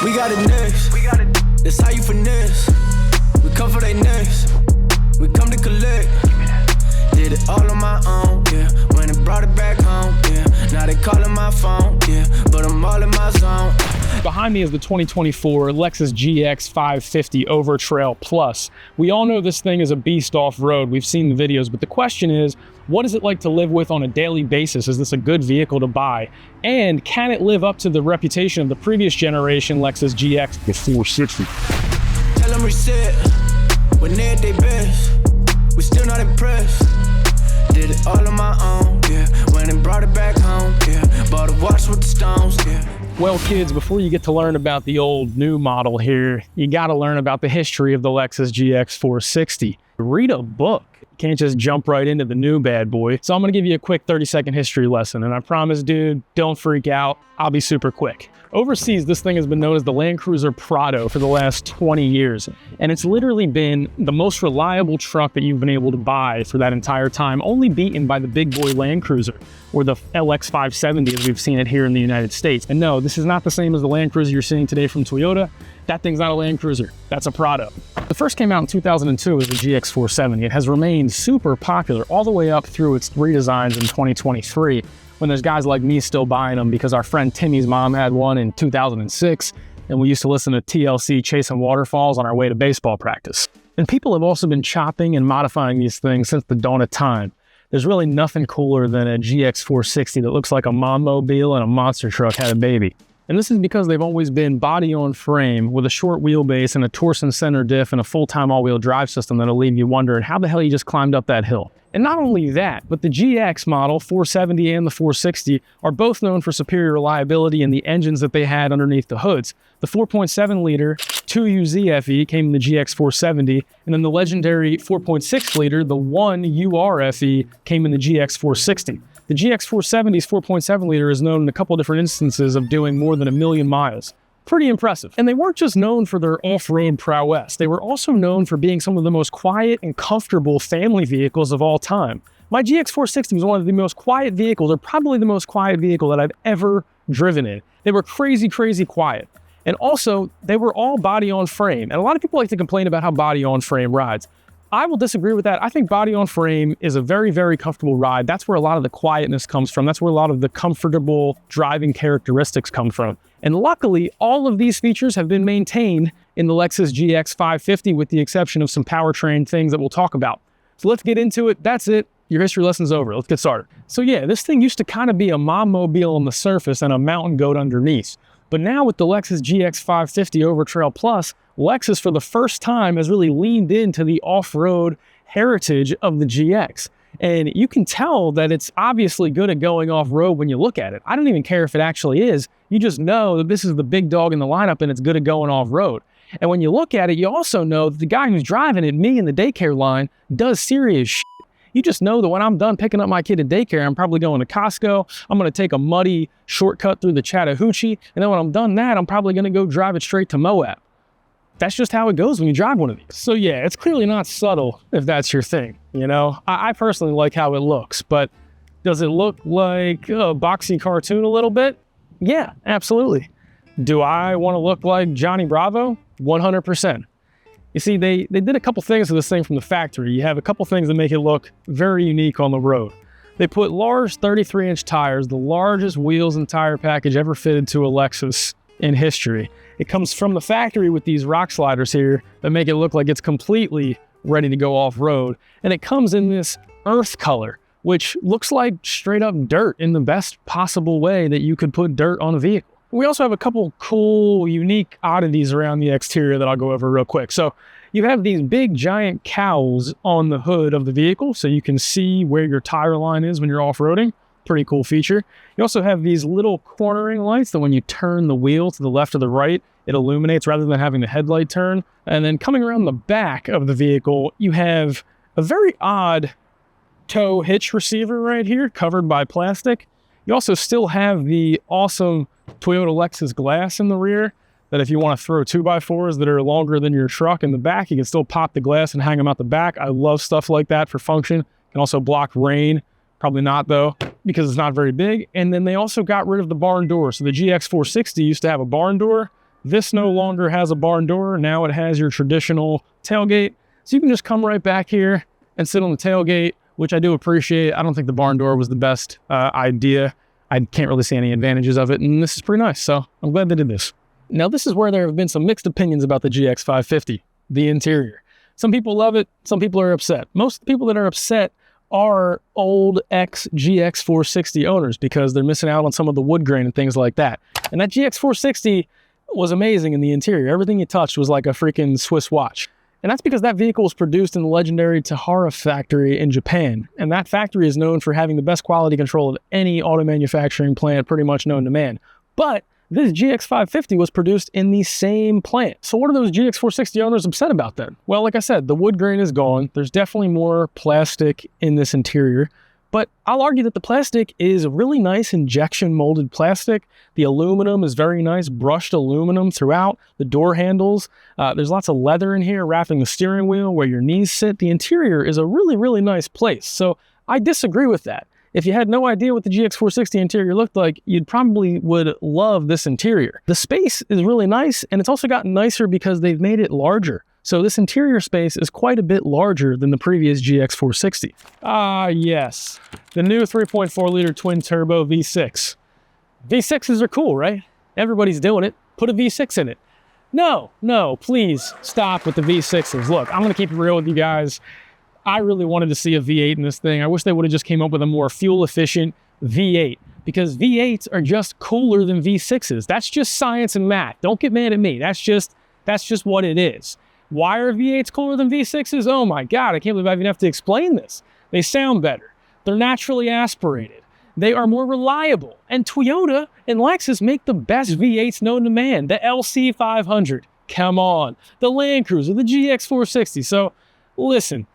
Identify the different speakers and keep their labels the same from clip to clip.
Speaker 1: We got it next. That's how you finesse. We come for they next. We come to collect. Did it all on my own, yeah. When it brought it back home, yeah. Now they calling my phone, yeah. But I'm all in my zone.
Speaker 2: Behind me is the 2024 Lexus GX550 Overtrail Plus. We all know this thing is a beast off-road. We've seen the videos, but the question is, what is it like to live with on a daily basis? Is this a good vehicle to buy? And can it live up to the reputation of the previous generation Lexus GX460?
Speaker 1: Tell them reset, when they're at their best. We still not impressed. Did it all on my own, yeah. When it brought it back home, yeah. Bought a watch with the stones, yeah.
Speaker 2: Well, kids, before you get to learn about the old new model here, you got to learn about the history of the Lexus GX460. Read a book. You can't just jump right into the new bad boy. So I'm going to give you a quick 30-second history lesson, and I promise, dude, don't freak out. I'll be super quick. Overseas, this thing has been known as the Land Cruiser Prado for the last 20 years, and it's literally been the most reliable truck that you've been able to buy for that entire time, only beaten by the big boy Land Cruiser, or the LX570 as we've seen it here in the United States. And no, this is not the same as the Land Cruiser you're seeing today from Toyota. That thing's not a Land Cruiser, that's a Prado. The first came out in 2002 as the GX470. It has remained super popular all the way up through its redesigns in 2023, when there's guys like me still buying them because our friend Timmy's mom had one in 2006, and we used to listen to TLC chasing waterfalls on our way to baseball practice. And people have also been chopping and modifying these things since the dawn of time. There's really nothing cooler than a GX460 that looks like a mom-mobile and a monster truck had a baby. And this is because they've always been body on frame with a short wheelbase and a Torsen center diff and a full-time all-wheel drive system that'll leave you wondering how the hell you just climbed up that hill. And not only that, but the GX model, 470 and the 460, are both known for superior reliability in the engines that they had underneath the hoods. The 4.7-liter 2UZ-FE came in the GX470, and then the legendary 4.6-liter, the 1UR-FE, came in the GX460. The GX470's 4.7-liter is known in a couple different instances of doing more than 1 million miles. Pretty impressive. And they weren't just known for their off-road prowess. They were also known for being some of the most quiet and comfortable family vehicles of all time. My GX460 was one of the most quiet vehicles, or probably the most quiet vehicle that I've ever driven in. They were crazy, crazy quiet. And also, they were all body on frame. And a lot of people like to complain about how body on frame rides. I will disagree with that. I think body on frame is a very, very comfortable ride. That's where a lot of the quietness comes from. That's where a lot of the comfortable driving characteristics come from. And luckily, all of these features have been maintained in the Lexus GX550 with the exception of some powertrain things that we'll talk about. So let's get into it. That's it. Your history lesson's over. Let's get started. So yeah, this thing used to kind of be a mom-mobile on the surface and a mountain goat underneath. But now with the Lexus GX550 Overtrail Plus, Lexus for the first time has really leaned into the off-road heritage of the GX. And you can tell that it's obviously good at going off-road when you look at it. I don't even care if it actually is. You just know that this is the big dog in the lineup and it's good at going off-road. And when you look at it, you also know that the guy who's driving it, me in the daycare line, does serious shit. You just know that when I'm done picking up my kid at daycare, I'm probably going to Costco. I'm going to take a muddy shortcut through the Chattahoochee. And then when I'm done that, I'm probably going to go drive it straight to Moab. That's just how it goes when you drive one of these. So yeah, it's clearly not subtle if that's your thing, you know? I personally like how it looks, but does it look like a boxy cartoon a little bit? Yeah, absolutely. Do I want to look like Johnny Bravo? 100%. You see, they did a couple things to this thing from the factory. You have a couple things that make it look very unique on the road. They put large 33-inch tires, the largest wheels and tire package ever fitted to a Lexus in history. It comes from the factory with these rock sliders here that make it look like it's completely ready to go off-road. And it comes in this earth color, which looks like straight up dirt in the best possible way that you could put dirt on a vehicle. We also have a couple cool, unique oddities around the exterior that I'll go over real quick. So you have these big giant cowls on the hood of the vehicle so you can see where your tire line is when you're off-roading. Pretty cool feature. You also have these little cornering lights that when you turn the wheel to the left or the right, it illuminates rather than having the headlight turn. And then coming around the back of the vehicle, you have a very odd tow hitch receiver right here covered by plastic. You also still have the awesome Toyota-Lexus glass in the rear that if you want to throw 2x4s that are longer than your truck in the back, you can still pop the glass and hang them out the back. I love stuff like that for function. Can also block rain. Probably not though, because it's not very big. And then they also got rid of the barn door. So the GX460 used to have a barn door. This no longer has a barn door. Now it has your traditional tailgate. So you can just come right back here and sit on the tailgate, which I do appreciate. I don't think the barn door was the best idea. I can't really see any advantages of it, and this is pretty nice, so I'm glad they did this. Now, this is where there have been some mixed opinions about the GX550, the interior. Some people love it, some people are upset. Most of the people that are upset are old ex-GX460 owners because they're missing out on some of the wood grain and things like that. And that GX460 was amazing in the interior. Everything you touched was like a freaking Swiss watch. And that's because that vehicle was produced in the legendary Tahara factory in Japan. And that factory is known for having the best quality control of any auto manufacturing plant pretty much known to man. But this GX550 was produced in the same plant. So what are those GX460 owners upset about then? Well, like I said, the wood grain is gone. There's definitely more plastic in this interior. But I'll argue that the plastic is really nice injection molded plastic. The aluminum is very nice, brushed aluminum throughout. The door handles, there's lots of leather in here wrapping the steering wheel where your knees sit. The interior is a really, really nice place. So I disagree with that. If you had no idea what the GX460 interior looked like, you'd probably would love this interior. The space is really nice, and it's also gotten nicer because they've made it larger. So this interior space is quite a bit larger than the previous GX460. Ah, yes, the new 3.4 liter twin turbo V6. V6s are cool, right? Everybody's doing it. Put a V6 in it. No, please stop with the V6s. Look, I'm gonna keep it real with you guys. I really wanted to see a V8 in this thing. I wish they would have just came up with a more fuel efficient V8 because V8s are just cooler than V6s. That's just science and math. Don't get mad at me. That's just what it is. Why are V8s cooler than V6s? Oh my God, I can't believe I even have to explain this. They sound better. They're naturally aspirated. They are more reliable. And Toyota and Lexus make the best V8s known to man. The LC500, come on. The Land Cruiser, the GX460. So listen,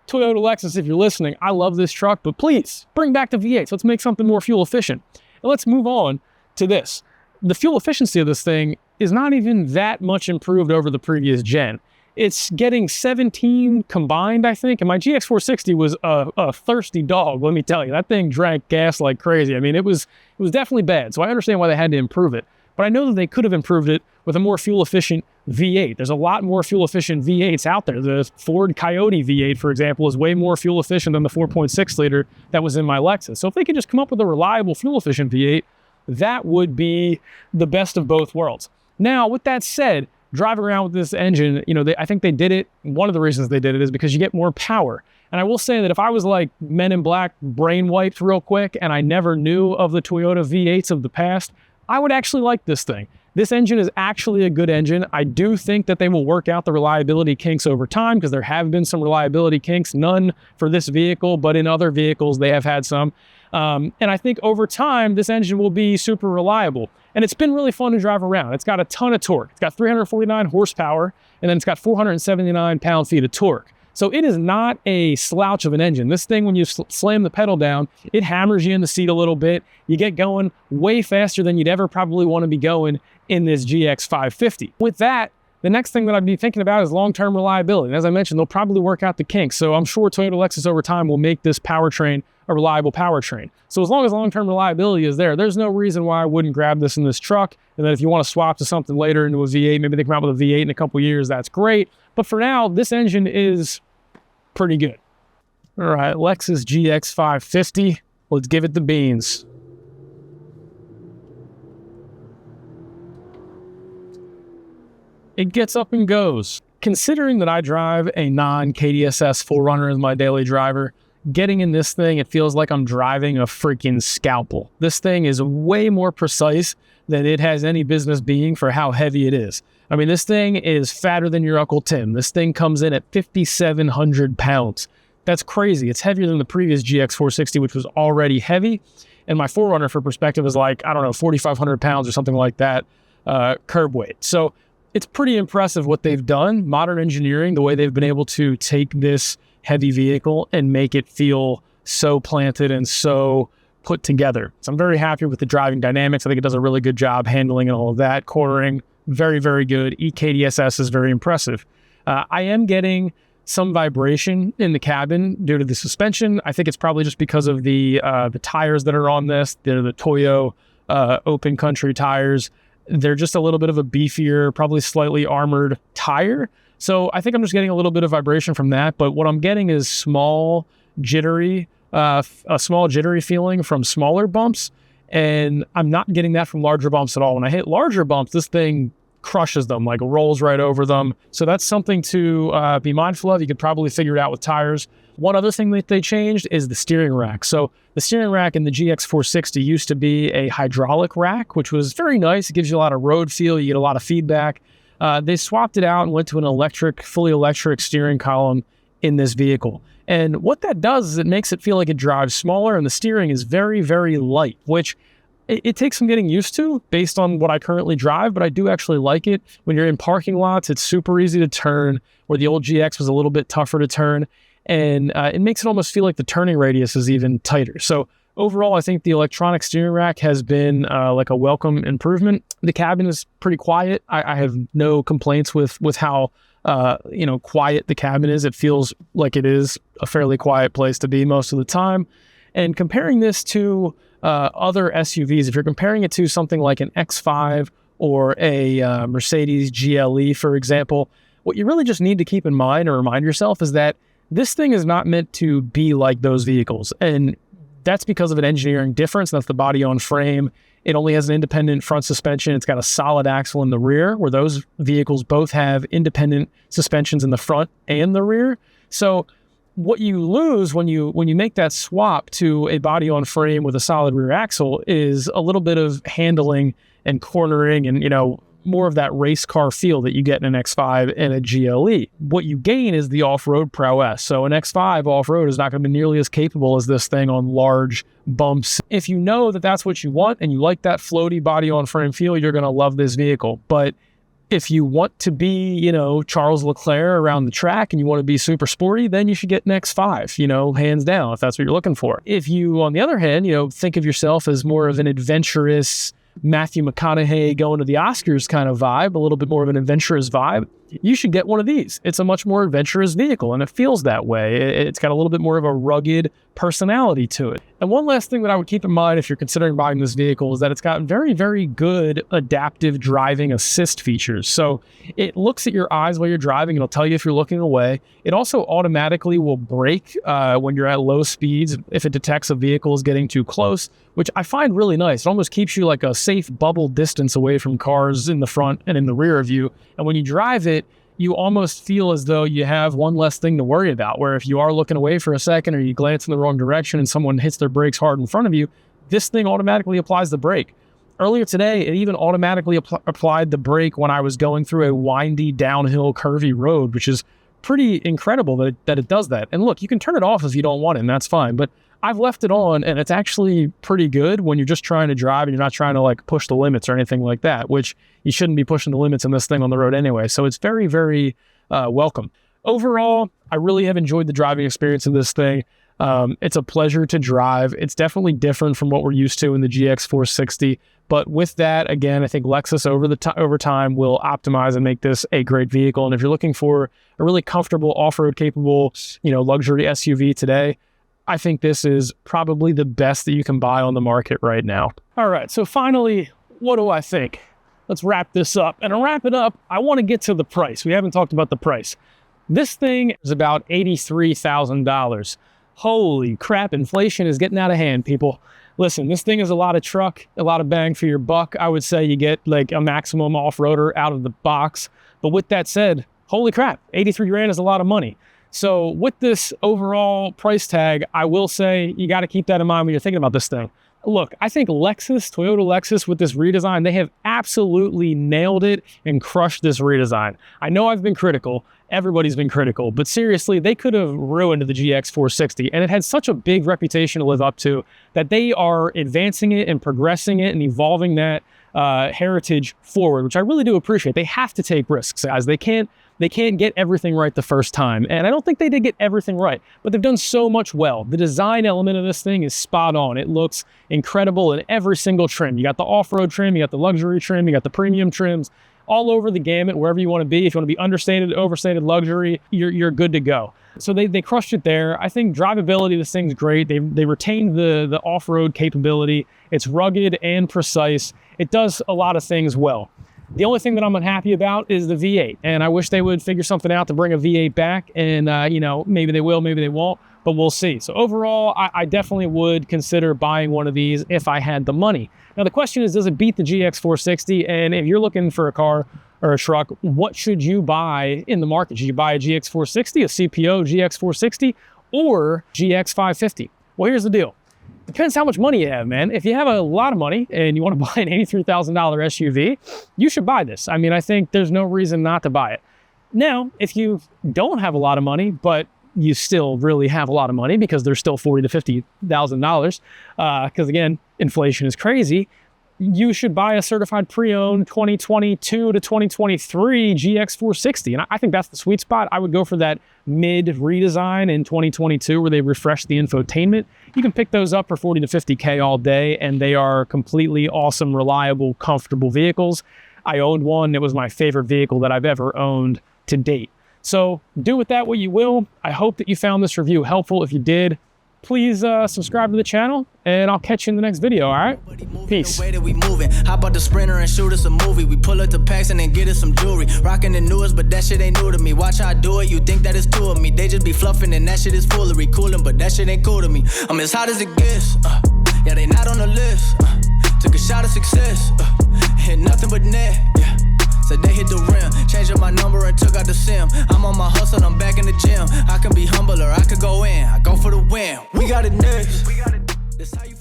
Speaker 2: Toyota-Lexus, if you're listening, I love this truck, but please bring back the V8s. Let's make something more fuel efficient. And let's move on to this. The fuel efficiency of this thing is not even that much improved over the previous gen. It's getting 17 combined, I think, and my GX460 was a thirsty dog, let me tell you. That thing drank gas like crazy. I mean, it was definitely bad, so I understand why they had to improve it. But I know that they could have improved it with a more fuel-efficient V8. There's a lot more fuel-efficient V8s out there. The Ford Coyote V8, for example, is way more fuel-efficient than the 4.6-liter that was in my Lexus. So if they could just come up with a reliable, fuel-efficient V8, that would be the best of both worlds. Now, with that said, driving around with this engine, I think they did it. One of the reasons they did it is because you get more power. And I will say that if I was like Men in Black brain wiped real quick and I never knew of the Toyota V8s of the past, I would actually like this thing. This engine is actually a good engine. I do think that they will work out the reliability kinks over time because there have been some reliability kinks, none for this vehicle, but in other vehicles they have had some. And I think over time, this engine will be super reliable. And it's been really fun to drive around. It's got a ton of torque. It's got 349 horsepower, and then it's got 479 pound-feet of torque. So it is not a slouch of an engine. This thing, when you slam the pedal down, it hammers you in the seat a little bit. You get going way faster than you'd ever probably want to be going in this GX550. With that, the next thing that I'd be thinking about is long-term reliability. And as I mentioned, they'll probably work out the kinks. So I'm sure Toyota-Lexus over time will make this powertrain a reliable powertrain. So as long as long-term reliability is there, there's no reason why I wouldn't grab this in this truck. And then if you want to swap to something later into a V8, maybe they come out with a V8 in a couple years, that's great. But for now, this engine is pretty good. All right, Lexus GX550. Let's give it the beans. It gets up and goes. Considering that I drive a non-KDSS 4Runner as my daily driver, getting in this thing, it feels like I'm driving a freaking scalpel. This thing is way more precise than it has any business being for how heavy it is. I mean, this thing is fatter than your Uncle Tim. This thing comes in at 5,700 pounds. That's crazy. It's heavier than the previous GX460, which was already heavy. And my 4Runner, for perspective, is like, I don't know, 4,500 pounds or something like that curb weight. So it's pretty impressive what they've done. Modern engineering, the way they've been able to take this heavy vehicle and make it feel so planted and so put together. So I'm very happy with the driving dynamics. I think it does a really good job handling and all of that. Quartering, very, very good. EKDSS is very impressive. I am getting some vibration in the cabin due to the suspension. I think it's probably just because of the tires that are on this. They're the Toyo open country tires. They're just a little bit of a beefier, probably slightly armored tire. So I think I'm just getting a little bit of vibration from that. But what I'm getting is a small jittery feeling from smaller bumps. And I'm not getting that from larger bumps at all. When I hit larger bumps, this thing crushes them, like rolls right over them. So that's something to be mindful of. You could probably figure it out with tires. One other thing that they changed is the steering rack. So the steering rack in the GX460 used to be a hydraulic rack, which was very nice. It gives you a lot of road feel. You get a lot of feedback. They swapped it out and went to an fully electric steering column in this vehicle. And what that does is it makes it feel like it drives smaller, and the steering is very, very light, which it takes some getting used to based on what I currently drive, but I do actually like it. When you're in parking lots, it's super easy to turn, where the old GX was a little bit tougher to turn. And it makes it almost feel like the turning radius is even tighter. So overall, I think the electronic steering rack has been like a welcome improvement. The cabin is pretty quiet. I have no complaints with how quiet the cabin is. It feels like it is a fairly quiet place to be most of the time. And comparing this to other SUVs, if you're comparing it to something like an X5 or a Mercedes GLE, for example, what you really just need to keep in mind or remind yourself is that this thing is not meant to be like those vehicles. And that's because of an engineering difference. That's the body on frame. It only has an independent front suspension. It's got a solid axle in the rear, where those vehicles both have independent suspensions in the front and the rear. So what you lose when you make that swap to a body on frame with a solid rear axle is a little bit of handling and cornering and, more of that race car feel that you get in an X5 and a GLE. What you gain is the off-road prowess. So an X5 off-road is not going to be nearly as capable as this thing on large bumps. If you know that that's what you want and you like that floaty body on frame feel, you're going to love this vehicle. But if you want to be, Charles Leclerc around the track and you want to be super sporty, then you should get an X5, hands down, if that's what you're looking for. If you, on the other hand, think of yourself as more of an adventurous Matthew McConaughey going to the Oscars kind of vibe, a little bit more of an adventurous vibe, you should get one of these. It's a much more adventurous vehicle, and it feels that way. It's got a little bit more of a rugged personality to it. And one last thing that I would keep in mind if you're considering buying this vehicle is that it's got very, very good adaptive driving assist features. So it looks at your eyes while you're driving. It'll tell you if you're looking away. It also automatically will brake when you're at low speeds if it detects a vehicle is getting too close, which I find really nice. It almost keeps you like a safe bubble distance away from cars in the front and in the rear of you. And when you drive it, you almost feel as though you have one less thing to worry about, where if you are looking away for a second or you glance in the wrong direction and someone hits their brakes hard in front of you, this thing automatically applies the brake. Earlier today, it even automatically applied the brake when I was going through a windy, downhill, curvy road, which is pretty incredible that it does that. And look, you can turn it off if you don't want it, and that's fine. But I've left it on, and it's actually pretty good when you're just trying to drive and you're not trying to push the limits or anything like that, which you shouldn't be pushing the limits in this thing on the road anyway. So it's very, very welcome. Overall, I really have enjoyed the driving experience of this thing. It's a pleasure to drive. It's definitely different from what we're used to in the GX460. But with that, again, I think Lexus over time will optimize and make this a great vehicle. And if you're looking for a really comfortable, off-road capable, luxury SUV today, I think this is probably the best that you can buy on the market right now. All right, so finally, what do I think? Let's wrap this up. And to wrap it up, I want to get to the price. We haven't talked about the price. This thing is about $83,000. Holy crap, inflation is getting out of hand, people. Listen, this thing is a lot of truck, a lot of bang for your buck. I would say you get a maximum off-roader out of the box. But with that said, holy crap, 83 grand is a lot of money. So with this overall price tag, I will say you got to keep that in mind when you're thinking about this thing. Look, I think Toyota-Lexus with this redesign, they have absolutely nailed it and crushed this redesign. I know I've been critical. Everybody's been critical. But seriously, they could have ruined the GX460. And it had such a big reputation to live up to that they are advancing it and progressing it and evolving that heritage forward, which I really do appreciate. They have to take risks, guys. They can't get everything right the first time. And I don't think they did get everything right, but they've done so much well. The design element of this thing is spot on. It looks incredible in every single trim. You got the off-road trim, you got the luxury trim, you got the premium trims. all over the gamut, wherever you want to be. If you want to be understated, overstated, luxury, you're good to go. So they crushed it there. I think drivability, this thing's great. They retained the off-road capability. It's rugged and precise. It does a lot of things well. The only thing that I'm unhappy about is the V8, and I wish they would figure something out to bring a V8 back, and you know, maybe they will, maybe they won't, but we'll see. So overall, I definitely would consider buying one of these if I had the money. Now the question is, does it beat the GX460? And if you're looking for a car or a truck, what should you buy in the market? Should you buy a GX460, a CPO GX460, or GX550? Well, here's the deal. Depends how much money you have, man. If you have a lot of money and you want to buy an $83,000 SUV, you should buy this. I mean, I think there's no reason not to buy it. Now, if you don't have a lot of money, but you still really have a lot of money because there's still $40,000 to $50,000, because again, inflation is crazy, you should buy a certified pre-owned 2022 to 2023 GX460. And I think that's the sweet spot. I would go for that mid redesign in 2022 where they refresh the infotainment. You can pick those up for 40 to 50K all day, and they are completely awesome, reliable, comfortable vehicles. I owned one. It was my favorite vehicle that I've ever owned to date. So do with that what you will. I hope that you found this review helpful. If you did, please subscribe to the channel, and I'll catch you in the next video, all right? Peace.
Speaker 1: Hop out the Sprinter and shoot us a movie. We pull up to Paxton and get us some jewelry. Rocking the newest, but that shit ain't new to me. Watch how I do it, you think that it's two of me. They just be fluffing and that shit is foolery. Coolin', but that shit ain't cool to me. I'm as hot as it gets. Yeah, they not on the list. Took a shot of success. Hit nothing but net. Yeah. Said they hit the rim, changed up my number and took out the SIM. I'm on my hustle, I'm back in the gym. I can be humble or I could go in. I go for the win. We got it next. This how you